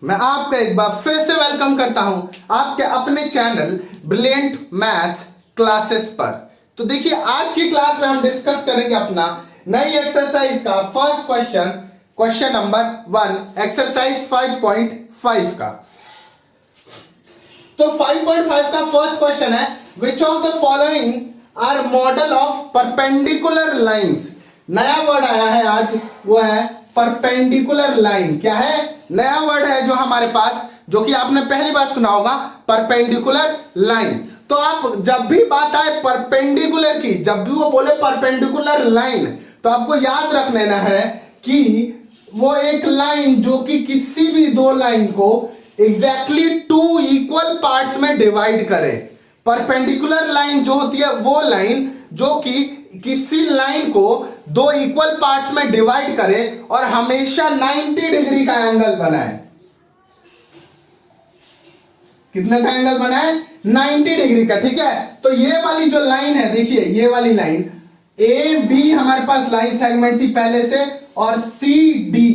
मैं आपका एक बार फिर से वेलकम करता हूं आपके अपने चैनल ब्रिलियंट मैथ्स क्लासेस पर। तो देखिए, आज की क्लास में हम डिस्कस करेंगे अपना नई एक्सरसाइज का first question, question number 1, exercise 5.5 का। तो 5.5 का फर्स्ट क्वेश्चन है, which of the following are model of perpendicular lines. नया वर्ड आया है आज, वो है परपेंडिकुलर लाइन। क्या है? नया वर्ड है जो हमारे पास, जो कि आपने पहली बार सुना होगा, परपेंडिकुलर लाइन। तो आप जब भी बात आए परपेंडिकुलर की, जब भी वो बोले परपेंडिकुलर लाइन, तो आपको याद रख लेना है कि वो एक लाइन जो कि किसी भी दो लाइन को एग्जैक्टली टू इक्वल पार्ट्स में डिवाइड करे। परपेंडिकुलर लाइन जो होती है वो लाइन जो कि किसी लाइन को दो इक्वल पार्ट्स में डिवाइड करे और हमेशा 90 डिग्री का एंगल बनाए। कितने का एंगल बनाए? 90 डिग्री का। ठीक है, तो ये वाली जो लाइन है, देखिए ये वाली लाइन ए बी हमारे पास लाइन सेगमेंट थी पहले से, और सी डी,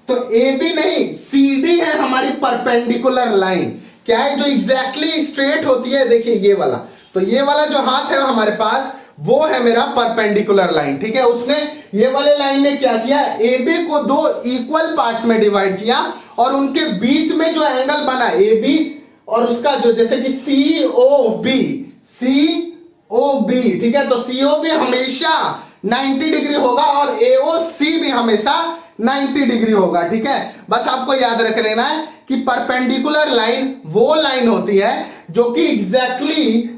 तो ए बी नहीं सी डी है हमारी परपेंडिकुलर लाइन। क्या है? जो एग्जैक्टली स्ट्रेट होती है। देखिए ये वाला, तो ये वाला जो हाथ है हमारे पास, वो है मेरा परपेंडिकुलर लाइन। ठीक है, उसने, ये वाले लाइन ने क्या किया, ए बी को दो इक्वल पार्ट्स में डिवाइड किया और उनके बीच में जो एंगल बना ए बी और उसका जो, जैसे कि सी ओ बी, ठीक है, तो सी ओ बी हमेशा 90 डिग्री होगा और ए ओ सी भी हमेशा 90 डिग्री होगा। ठीक है, बस आपको याद रख लेना है कि परपेंडिकुलर लाइन वो लाइन होती है जो कि एग्जैक्टली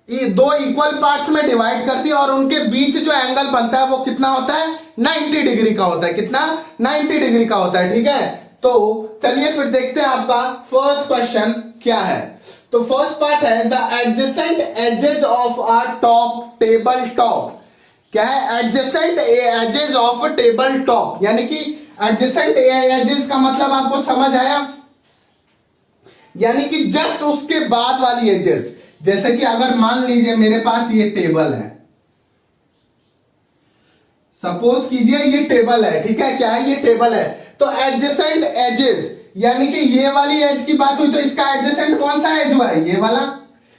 दो इक्वल पार्ट्स में डिवाइड करती है और उनके बीच जो एंगल बनता है वो कितना होता है? 90 डिग्री का होता है। कितना? 90 डिग्री का होता है। ठीक है, तो चलिए फिर देखते हैं आपका फर्स्ट क्वेश्चन क्या है। तो फर्स्ट पार्ट है, the adjacent edges of a top table top. क्या है? Adjacent edges of table top, यानी कि एडजेसेंट एजेस का मतलब आपको समझ आया? यानी कि जस्ट उसके बाद वाली एजेस। जैसे कि अगर मान लीजिए मेरे पास ये टेबल है, सपोज कीजिए ये टेबल है। ठीक है, क्या है? ये टेबल है। तो एडजेसेंट एजेस, यानी कि ये वाली एज की बात हुई, तो इसका एडजेसेंट कौन सा एज हुआ है? ये वाला,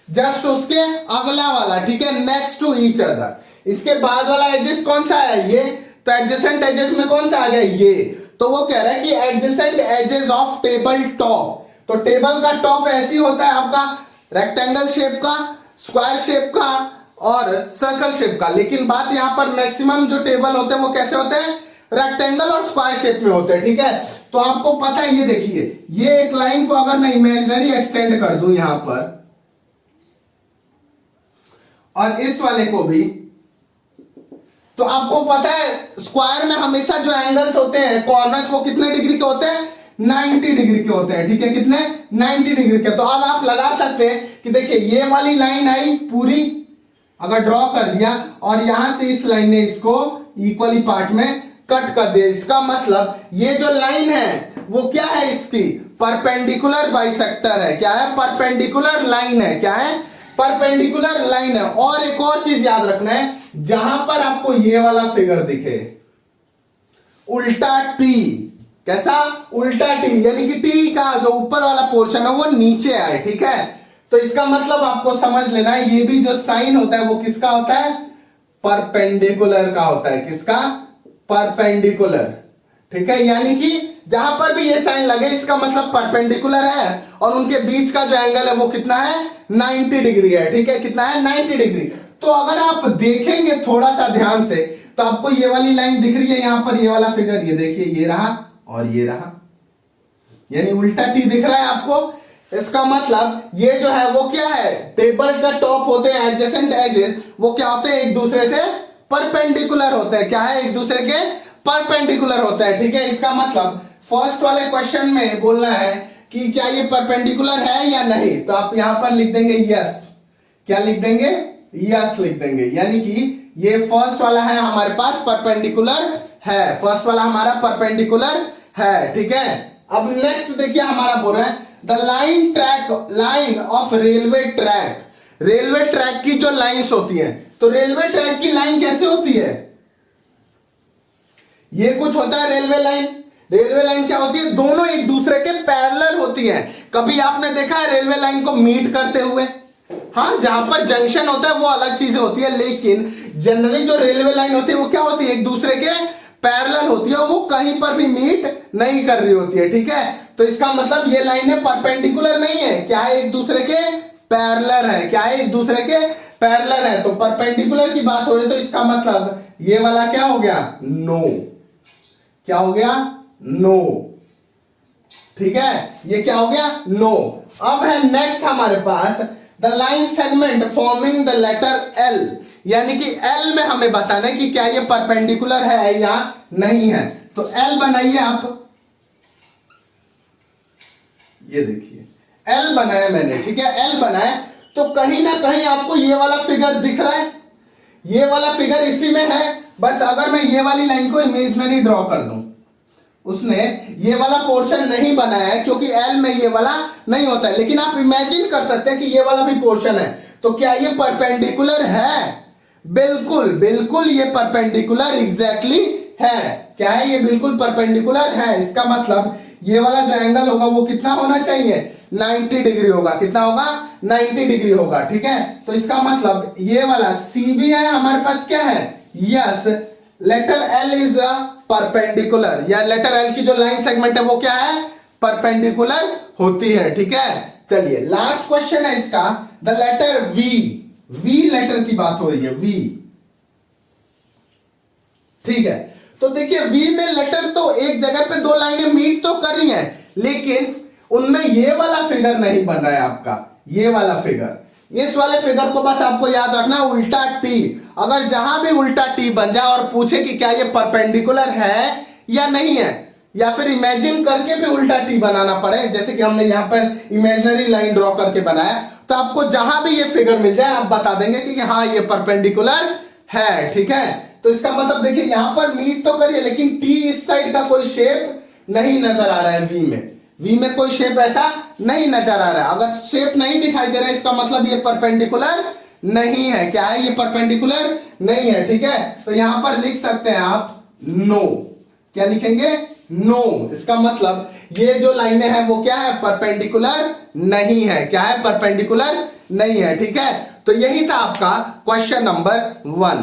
जस्ट उसके अगला वाला। ठीक है, नेक्स्ट टू ईच अदर। इसके बाद वाला एजेस कौन सा है? ये। तो एडजेसेंट एजेस में कौन सा आ गया? ये। तो वो कह रहा है कि adjacent edges of table top. तो टेबल का टॉप ऐसी होता है आपका रेक्टेंगल शेप का, स्क्वायर शेप का और सर्कल शेप का। लेकिन बात यहां पर मैक्सिमम जो टेबल होते हैं वो कैसे होते हैं? रेक्टेंगल और स्क्वायर शेप में होते हैं। ठीक है, तो आपको पता है, ये देखिए, ये एक लाइन को अगर मैं इमेजिनरी एक्सटेंड कर दूं यहां पर, और इस वाले को भी, तो आपको पता है स्क्वायर में हमेशा जो एंगल्स होते हैं, कॉर्नर्स, वो कितने डिग्री के होते हैं? 90 डिग्री के होते हैं। ठीक है, कितने? 90 डिग्री के। तो अब आप लगा सकते हैं कि देखिए ये वाली लाइन आई पूरी, अगर ड्रॉ कर दिया और यहां से इस लाइन ने इसको इक्वली पार्ट में कट कर दिया, इसका मतलब ये जो लाइन है वो क्या है? इसकी परपेंडिकुलर बाइसेक्टर है। क्या है? परपेंडिकुलर लाइन है। क्या है? परपेंडिकुलर लाइन है। और एक और चीज याद रखना है, जहां पर आपको ये वाला फिगर दिखे उल्टा टी, कैसा? उल्टा टी, यानी कि टी का जो ऊपर वाला पोर्शन है वो नीचे आए। ठीक है, तो इसका मतलब आपको समझ लेना है, ये भी जो साइन होता है वो किसका होता है? परपेंडिकुलर का होता है। किसका? परपेंडिकुलर। ठीक है, यानी कि जहां पर भी ये साइन लगे इसका मतलब परपेंडिकुलर है और उनके बीच का जो एंगल है वो कितना है? 90 डिग्री है। ठीक है, कितना है? 90 डिग्री। तो अगर आप देखेंगे थोड़ा सा ध्यान से, तो आपको ये वाली लाइन दिख रही है यहां पर, ये वाला फिगर, ये देखिए, ये रहा और ये रहा, यानी उल्टा टी दिख रहा है आपको। इसका मतलब ये जो है वो क्या है? टेबल का टॉप होते हैं एडजेसेंट एजेस, वो क्या होते हैं? एक दूसरे से परपेंडिकुलर होते हैं। क्या है? एक दूसरे के परपेंडिकुलर होते हैं। ठीक है, इसका मतलब फर्स्ट वाले क्वेश्चन में बोलना है कि क्या ये परपेंडिकुलर है या नहीं, तो आप यहां पर लिख देंगे यस। क्या लिख देंगे? यस लिख देंगे, यानी कि ये फर्स्ट वाला है हमारे पास परपेंडिकुलर है। फर्स्ट वाला हमारा परपेंडिकुलर है। ठीक है, अब नेक्स्ट देखिए हमारा बोल रहा है, the line of railway track. Railway track की जो लाइंस होती है, तो रेलवे ट्रैक की लाइन कैसे होती है? ये कुछ होता है रेलवे लाइन। रेलवे लाइन क्या होती है? दोनों एक दूसरे के पैरेलल होती है। कभी आपने देखा है रेलवे लाइन को मीट करते हुए? हाँ, जहां पर जंक्शन होता है वो अलग चीजें होती है, लेकिन जनरली जो रेलवे लाइन होती है वो क्या होती है, एक दूसरे के पैरेलल होती है, वो कहीं पर भी मीट नहीं कर रही होती है। ठीक है, तो इसका मतलब ये लाइनें परपेंडिकुलर नहीं है, क्या है, एक दूसरे के पैरेलल है। क्या है, एक दूसरे के पैरेलल है। तो परपेंडिकुलर की बात हो रही तो इसका मतलब ये वाला क्या हो गया, नो। क्या हो गया, नो। ठीक है, ये क्या हो गया, नो। अब है नेक्स्ट हमारे पास the line segment forming the letter L, यानी कि एल में हमें बताना है कि क्या ये परपेंडिकुलर है या नहीं है। तो एल बनाइए आप, ये देखिए एल बनाया मैंने। ठीक है, एल बनाया तो कहीं ना कहीं आपको ये वाला फिगर दिख रहा है, ये वाला फिगर इसी में है। बस अगर मैं ये वाली लाइन को इमेजिनरी ड्रॉ कर दूं, उसने ये वाला पोर्शन नहीं बनाया है क्योंकि एल में ये वाला नहीं होता है, लेकिन आप इमेजिन कर सकते हैं कि ये वाला भी पोर्शन है। तो क्या ये परपेंडिकुलर है? बिल्कुल बिल्कुल ये परपेंडिकुलर एग्जैक्टली है। क्या है, ये बिल्कुल परपेंडिकुलर है। इसका मतलब ये वाला जो एंगल होगा वो कितना होना चाहिए, 90 डिग्री होगा। कितना होगा, 90 डिग्री होगा। ठीक है, तो इसका मतलब ये वाला सी भी है हमारे पास, क्या है, yes, letter L is perpendicular, या लेटर एल की जो लाइन सेगमेंट है वो क्या है, परपेंडिकुलर होती है। ठीक है, चलिए लास्ट क्वेश्चन है इसका, the letter V, V letter की बात हो रही है, वी। ठीक है, तो देखिए वी में लेटर तो एक जगह पे दो लाइनें मीट तो कर रही हैं, लेकिन उनमें ये वाला फिगर नहीं बन रहा है आपका, ये वाला फिगर। इस वाले फिगर को बस आपको याद रखना, उल्टा टी। अगर जहां भी उल्टा टी बन जाए और पूछे कि क्या ये परपेंडिकुलर है या नहीं है, या फिर इमेजिन करके भी उल्टा टी बनाना पड़े, जैसे कि हमने यहां पर इमेजिनरी लाइन ड्रॉ करके बनाया, तो आपको जहां भी ये फिगर मिल जाए आप बता देंगे कि हाँ ये परपेंडिकुलर है। ठीक है, तो इसका मतलब देखिए यहां पर मीट तो करिए, लेकिन टी इस साइड का कोई शेप नहीं नजर आ रहा है वी में, वी में कोई शेप ऐसा नहीं नजर आ रहा है। अगर शेप नहीं दिखाई दे रहा है इसका मतलब ये परपेंडिकुलर नहीं है। क्या है, ये परपेंडिकुलर नहीं है। ठीक है, तो यहां पर लिख सकते हैं आप नो। क्या लिखेंगे, नो। इसका मतलब ये जो लाइनें हैं वो क्या है, परपेंडिकुलर नहीं है। क्या है, परपेंडिकुलर नहीं है। ठीक है, तो यही था आपका क्वेश्चन नंबर 1।